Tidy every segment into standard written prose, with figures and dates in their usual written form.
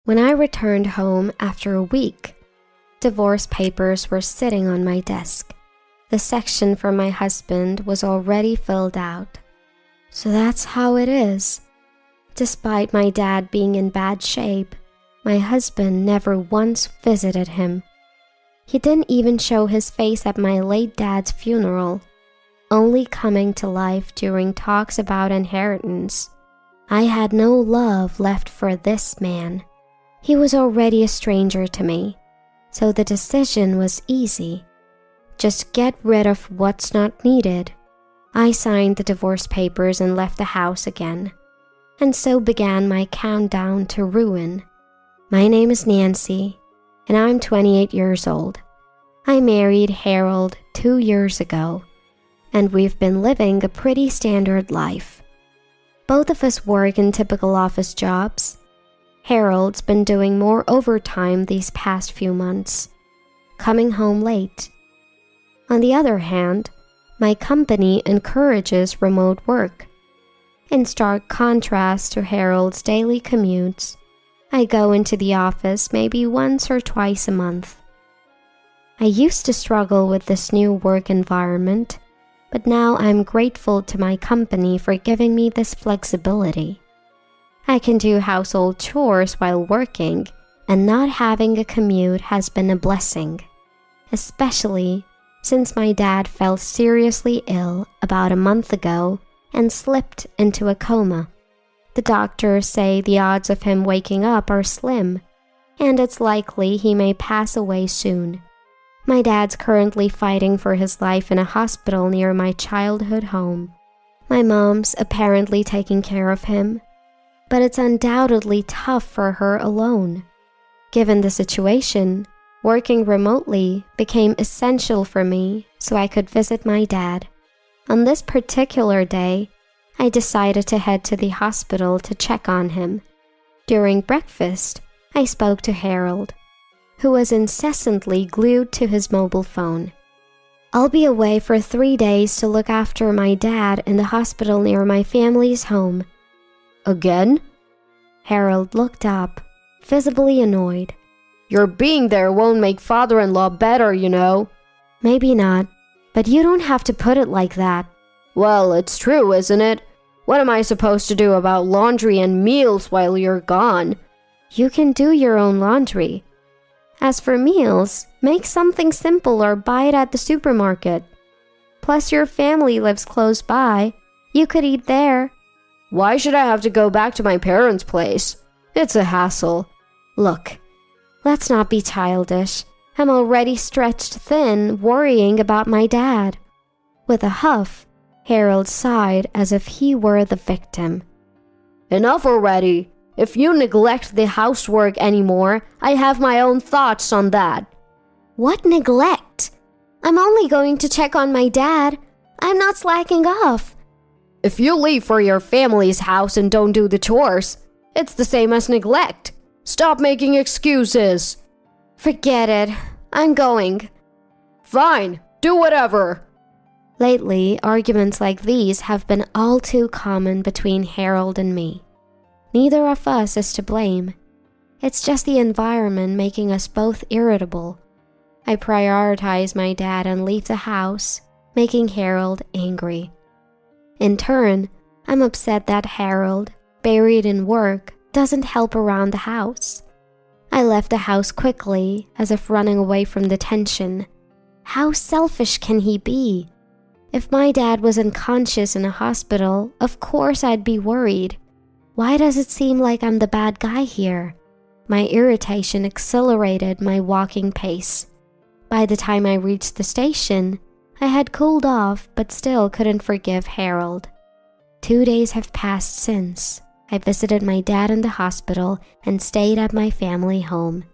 When I returned home after a week, divorce papers were sitting on my desk. The section for my husband was already filled out. So that's how it is. Despite my dad being in bad shape, my husband never once visited him. He didn't even show his face at my late dad's funeral, only coming to life during talks about inheritance. I had no love left for this man. He was already a stranger to me, so the decision was easy. Just get rid of what's not needed. I signed the divorce papers and left the house again. And so began my countdown to ruin. My name is Nancy, and I'm 28 years old. I married Harold 2 years ago, and we've been living a pretty standard life. Both of us work in typical office jobs. Harold's been doing more overtime these past few months, coming home late. On the other hand, my company encourages remote work. In stark contrast to Harold's daily commutes, I go into the office maybe once or twice a month. I used to struggle with this new work environment, but now I'm grateful to my company for giving me this flexibility. I can do household chores while working, and not having a commute has been a blessing, especially since my dad fell seriously ill about a month ago and slipped into a coma. The doctors say the odds of him waking up are slim, and it's likely he may pass away soon. My dad's currently fighting for his life in a hospital near my childhood home. My mom's apparently taking care of him, but it's undoubtedly tough for her alone. Given the situation, working remotely became essential for me so I could visit my dad. On this particular day, I decided to head to the hospital to check on him. During breakfast, I spoke to Harold, who was incessantly glued to his mobile phone. I'll be away for 3 days to look after my dad in the hospital near my family's home. Again? Harold looked up, visibly annoyed. Your being there won't make father-in-law better, you know. Maybe not, but you don't have to put it like that. Well, it's true, isn't it? What am I supposed to do about laundry and meals while you're gone? You can do your own laundry. As for meals, make something simple or buy it at the supermarket. Plus, your family lives close by. You could eat there. Why should I have to go back to my parents' place? It's a hassle. Look, let's not be childish. I'm already stretched thin worrying about my dad. With a huff, Harold sighed as if he were the victim. Enough already. If you neglect the housework anymore, I have my own thoughts on that. What neglect? I'm only going to check on my dad. I'm not slacking off. If you leave for your family's house and don't do the chores, it's the same as neglect. Stop making excuses. Forget it. I'm going. Fine, do whatever. Lately, arguments like these have been all too common between Harold and me. Neither of us is to blame. It's just the environment making us both irritable. I prioritize my dad and leave the house, making Harold angry. In turn, I'm upset that Harold, buried in work, doesn't help around the house. I left the house quickly, as if running away from the tension. How selfish can he be? If my dad was unconscious in a hospital, of course I'd be worried. Why does it seem like I'm the bad guy here? My irritation accelerated my walking pace. By the time I reached the station, I had cooled off but still couldn't forgive Harold. 2 days have passed since. I visited my dad in the hospital and stayed at my family home.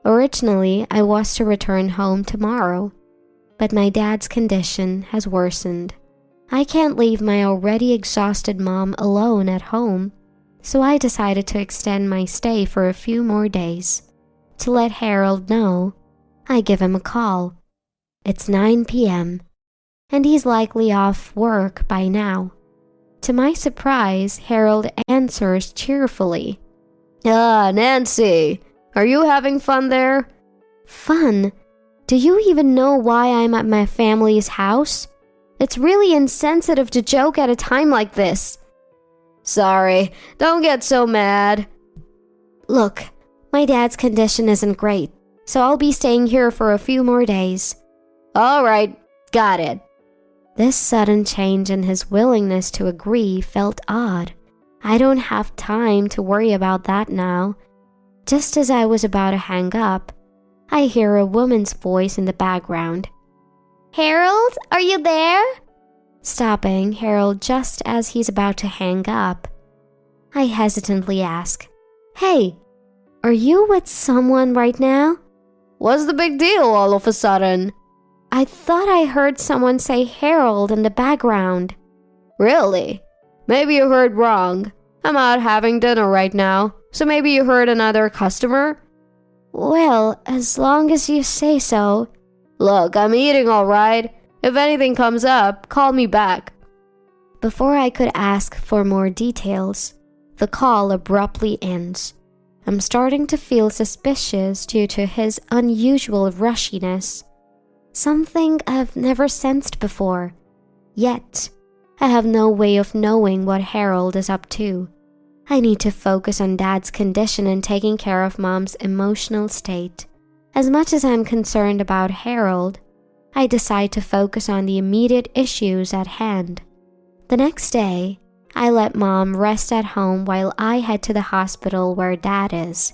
Originally, I was to return home tomorrow, but my dad's condition has worsened. I can't leave my already exhausted mom alone at home, so I decided to extend my stay for a few more days. To let Harold know, I give him a call. It's 9 p.m., and he's likely off work by now. To my surprise, Harold answers cheerfully. Nancy, are you having fun there? Fun? Do you even know why I'm at my family's house? It's really insensitive to joke at a time like this. Sorry, don't get so mad. Look, my dad's condition isn't great, so I'll be staying here for a few more days. All right, got it. This sudden change in his willingness to agree felt odd. I don't have time to worry about that now. Just as I was about to hang up, I hear a woman's voice in the background. Harold, are you there? Stopping Harold just as he's about to hang up. I hesitantly ask, Hey, are you with someone right now? What's the big deal all of a sudden? I thought I heard someone say Harold in the background. Really? Maybe you heard wrong. I'm out having dinner right now, so maybe you heard another customer? Well, as long as you say so. Look, I'm eating all right. If anything comes up, call me back. Before I could ask for more details, the call abruptly ends. I'm starting to feel suspicious due to his unusual rushiness. Something I've never sensed before. Yet, I have no way of knowing what Harold is up to. I need to focus on Dad's condition and taking care of Mom's emotional state. As much as I'm concerned about Harold, I decide to focus on the immediate issues at hand. The next day, I let Mom rest at home while I head to the hospital where Dad is.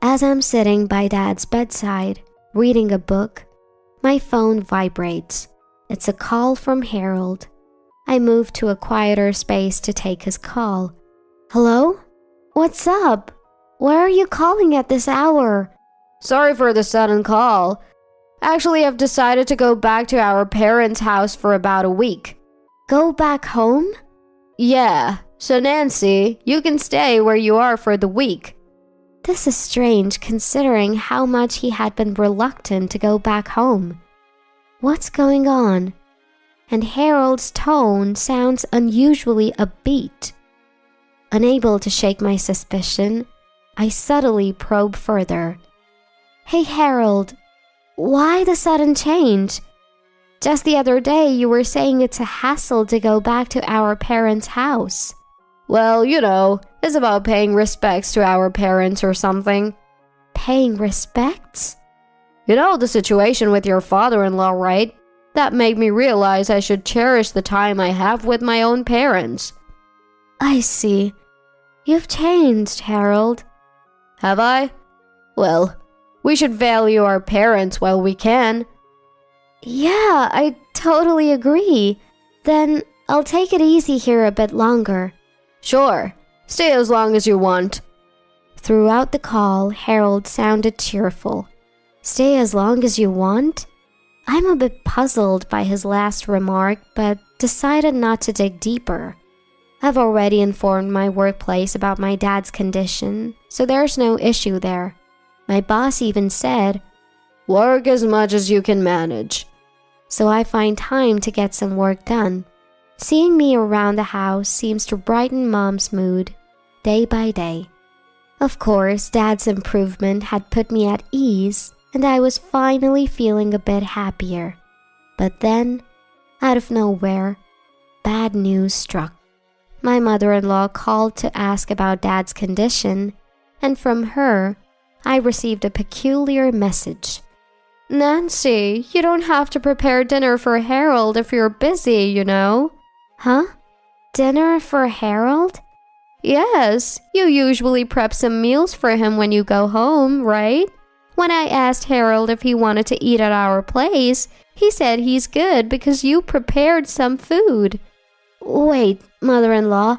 As I'm sitting by Dad's bedside, reading a book, my phone vibrates. It's a call from Harold. I move to a quieter space to take his call. Hello? What's up? Why are you calling at this hour? Sorry for the sudden call. Actually, I've decided to go back to our parents' house for about a week. Go back home? Yeah, so Nancy, you can stay where you are for the week. This is strange considering how much he had been reluctant to go back home. What's going on? And Harold's tone sounds unusually upbeat. Unable to shake my suspicion, I subtly probe further. Hey Harold, why the sudden change? Just the other day you were saying it's a hassle to go back to our parents' house. Well, you know, it's about paying respects to our parents or something. Paying respects? You know the situation with your father-in-law, right? That made me realize I should cherish the time I have with my own parents. I see. You've changed, Harold. Have I? Well, we should value our parents while we can. Yeah, I totally agree. Then I'll take it easy here a bit longer. Sure, stay as long as you want. Throughout the call, Harold sounded cheerful. Stay as long as you want? I'm a bit puzzled by his last remark, but decided not to dig deeper. I've already informed my workplace about my dad's condition, so there's no issue there. My boss even said, Work as much as you can manage. So I find time to get some work done. Seeing me around the house seems to brighten Mom's mood, day by day. Of course, Dad's improvement had put me at ease, and I was finally feeling a bit happier. But then, out of nowhere, bad news struck. My mother-in-law called to ask about Dad's condition, and from her, I received a peculiar message. Nancy, you don't have to prepare dinner for Harold if you're busy, you know. Huh? Dinner for Harold? Yes, you usually prep some meals for him when you go home, right? When I asked Harold if he wanted to eat at our place, he said he's good because you prepared some food. Wait, mother-in-law,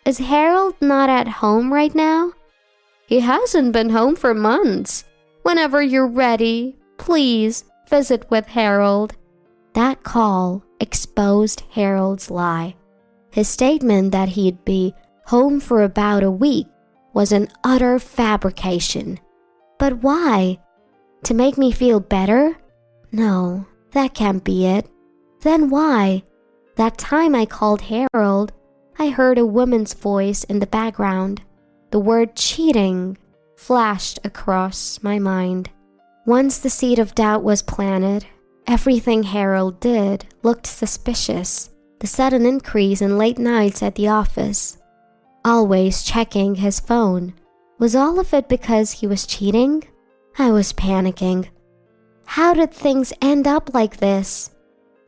is Harold not at home right now? He hasn't been home for months. Whenever you're ready, please visit with Harold. That call exposed Harold's lie. His statement that he'd be home for about a week was an utter fabrication. But why? To make me feel better? No, that can't be it. Then why? That time I called Harold, I heard a woman's voice in the background. The the word cheating flashed across my mind. Once the seed of doubt was planted, everything Harold did looked suspicious. The sudden increase in late nights at the office, always checking his phone. Was all of it because he was cheating? I was panicking. How did things end up like this?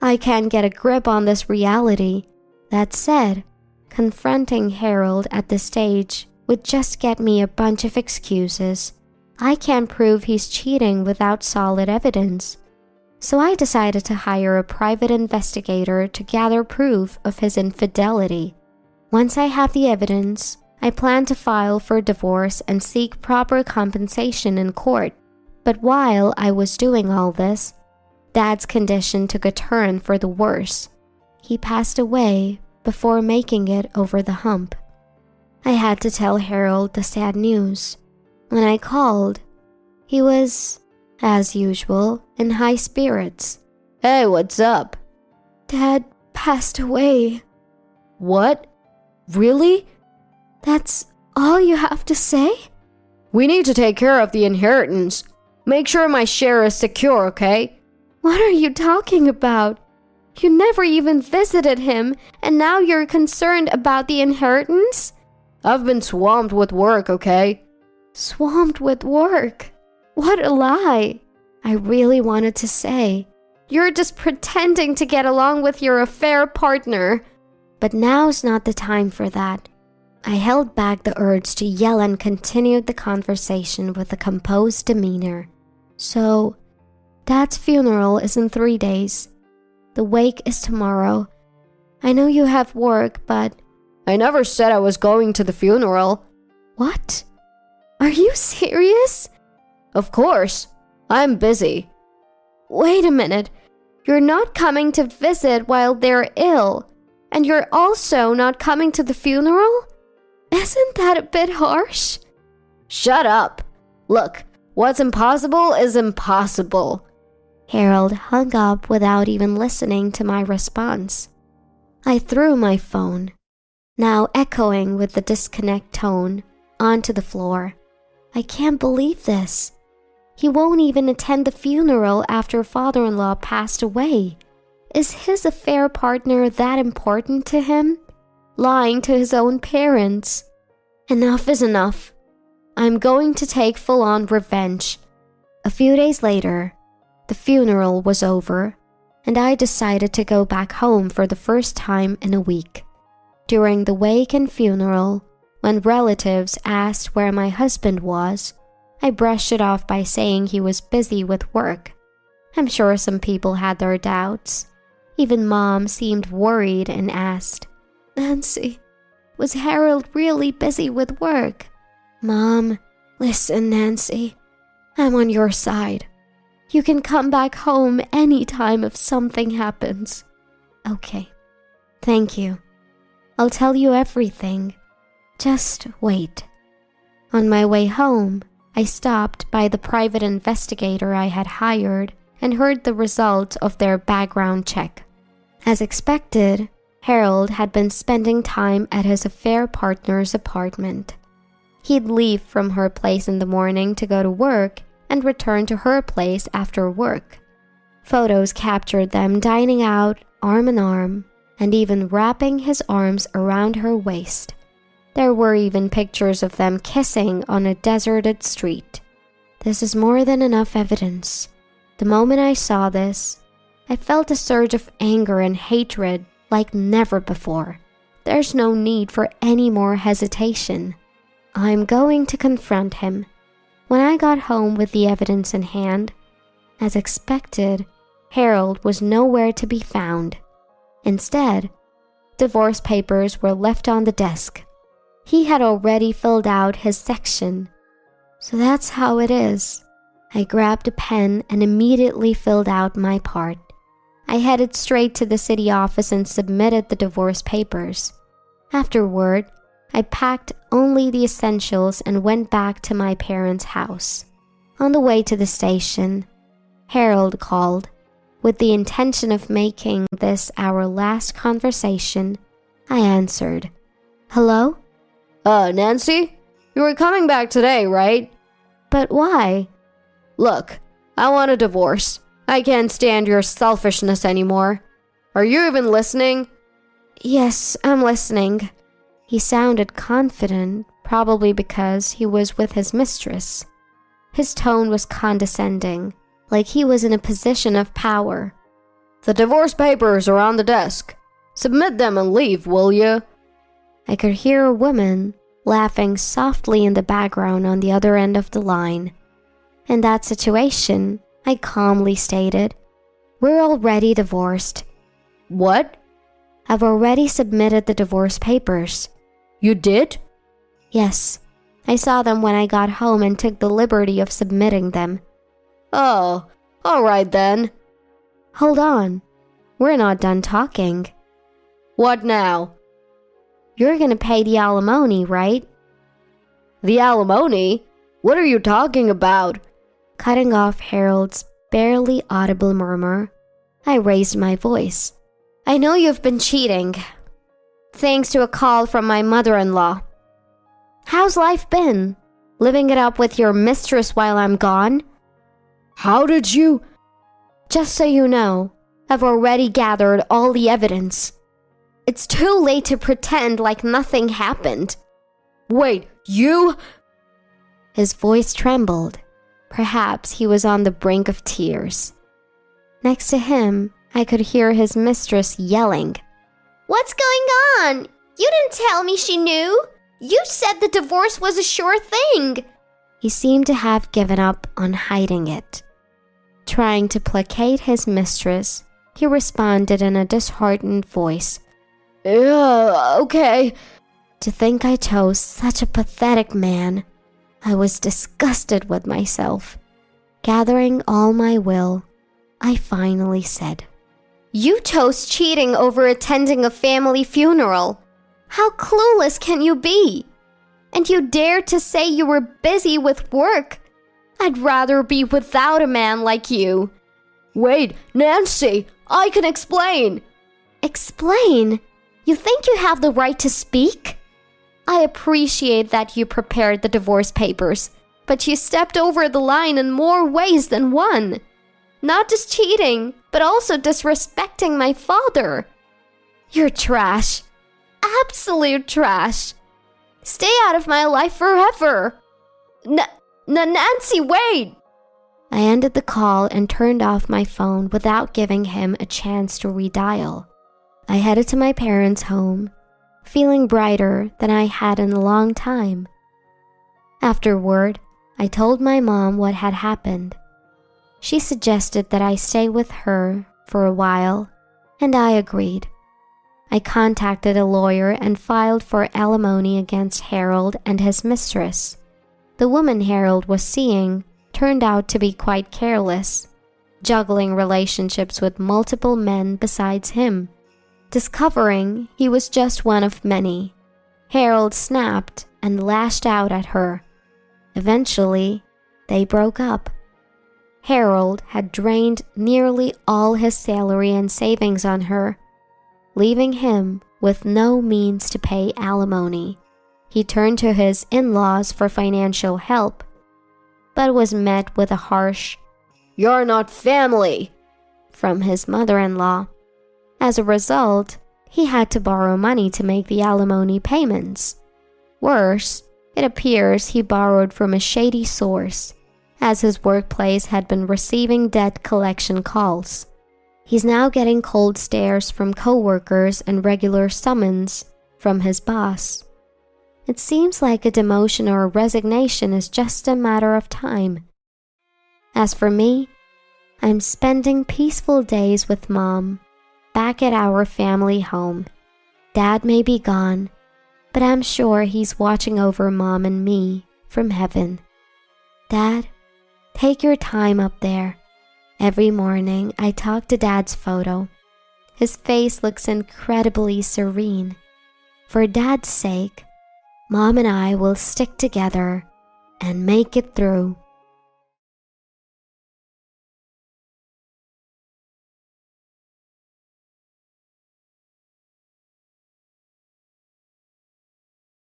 I can't get a grip on this reality. That said, confronting Harold at this stage would just get me a bunch of excuses. I can't prove he's cheating without solid evidence. So I decided to hire a private investigator to gather proof of his infidelity. Once I have the evidence, I plan to file for divorce and seek proper compensation in court. But while I was doing all this, Dad's condition took a turn for the worse. He passed away before making it over the hump. I had to tell Harold the sad news. When I called, he was, as usual, in high spirits. Hey, what's up? Dad passed away. What? Really? That's all you have to say? We need to take care of the inheritance. Make sure my share is secure, okay? What are you talking about? You never even visited him, and now you're concerned about the inheritance? I've been swamped with work, okay? Swamped with work? What a lie. I really wanted to say, you're just pretending to get along with your affair partner. But now's not the time for that. I held back the urge to yell and continued the conversation with a composed demeanor. So, Dad's funeral is in 3 days. The wake is tomorrow. I know you have work, but... I never said I was going to the funeral. What? Are you serious? Of course. I'm busy. Wait a minute. You're not coming to visit while they're ill, and you're also not coming to the funeral? Isn't that a bit harsh? Shut up. Look, what's impossible is impossible. Harold hung up without even listening to my response. I threw my phone, now echoing with the disconnect tone, onto the floor. I can't believe this. He won't even attend the funeral after father-in-law passed away. Is his affair partner that important to him? Lying to his own parents. Enough is enough. I'm going to take full-on revenge. A few days later, the funeral was over, and I decided to go back home for the first time in a week. During the wake and funeral, when relatives asked where my husband was, I brushed it off by saying he was busy with work. I'm sure some people had their doubts. Even Mom seemed worried and asked, "Nancy, was Harold really busy with work?" Mom, listen, Nancy. I'm on your side. You can come back home anytime if something happens. Okay. Thank you. I'll tell you everything. Just wait. On my way home, I stopped by the private investigator I had hired and heard the result of their background check. As expected, Harold had been spending time at his affair partner's apartment. He'd leave from her place in the morning to go to work and return to her place after work. Photos captured them dining out, arm in arm, and even wrapping his arms around her waist. There were even pictures of them kissing on a deserted street. This is more than enough evidence. The moment I saw this, I felt a surge of anger and hatred like never before. There's no need for any more hesitation. I'm going to confront him. When I got home with the evidence in hand, as expected, Harold was nowhere to be found. Instead, divorce papers were left on the desk. He had already filled out his section. So that's how it is. I grabbed a pen and immediately filled out my part. I headed straight to the city office and submitted the divorce papers. Afterward, I packed only the essentials and went back to my parents' house. On the way to the station, Harold called. With the intention of making this our last conversation, I answered. "Hello?" Nancy? You were coming back today, right? But why? Look, I want a divorce. I can't stand your selfishness anymore. Are you even listening? Yes, I'm listening. He sounded confident, probably because he was with his mistress. His tone was condescending, like he was in a position of power. The divorce papers are on the desk. Submit them and leave, will you? I could hear a woman laughing softly in the background on the other end of the line. In that situation, I calmly stated, "We're already divorced." What? "I've already submitted the divorce papers." You did? Yes, I saw them when I got home and took the liberty of submitting them. Oh, all right then. Hold on, we're not done talking. What now? You're gonna pay the alimony, right? The alimony? What are you talking about? Cutting off Harold's barely audible murmur, I raised my voice. "I know you've been cheating, thanks to a call from my mother-in-law. How's life been? Living it up with your mistress while I'm gone?" How did you? "Just so you know, I've already gathered all the evidence. It's too late to pretend like nothing happened." Wait, you? His voice trembled. Perhaps he was on the brink of tears. Next to him, I could hear his mistress yelling, "What's going on? You didn't tell me she knew. You said the divorce was a sure thing." He seemed to have given up on hiding it. Trying to placate his mistress, he responded in a disheartened voice, Yeah, okay. To think I chose such a pathetic man. I was disgusted with myself. Gathering all my will, I finally said, "You chose cheating over attending a family funeral. How clueless can you be? And you dared to say you were busy with work. I'd rather be without a man like you." Wait, Nancy, I can explain. "Explain? You think you have the right to speak? I appreciate that you prepared the divorce papers, but you stepped over the line in more ways than one. Not just cheating, but also disrespecting my father. You're trash. Absolute trash. Stay out of my life forever." Nancy, wait! I ended the call and turned off my phone without giving him a chance to redial. I headed to my parents' home, feeling brighter than I had in a long time. Afterward, I told my mom what had happened. She suggested that I stay with her for a while, and I agreed. I contacted a lawyer and filed for alimony against Harold and his mistress. The woman Harold was seeing turned out to be quite careless, juggling relationships with multiple men besides him. Discovering he was just one of many, Harold snapped and lashed out at her. Eventually, they broke up. Harold had drained nearly all his salary and savings on her, leaving him with no means to pay alimony. He turned to his in-laws for financial help, but was met with a harsh, "You're not family," from his mother-in-law. As a result, he had to borrow money to make the alimony payments. Worse, it appears he borrowed from a shady source, as his workplace had been receiving debt collection calls. He's now getting cold stares from coworkers and regular summons from his boss. It seems like a demotion or a resignation is just a matter of time. As for me, I'm spending peaceful days with Mom, back at our family home. Dad may be gone, but I'm sure he's watching over Mom and me from heaven. Dad, take your time up there. Every morning I talk to Dad's photo. His face looks incredibly serene. For Dad's sake, Mom and I will stick together and make it through.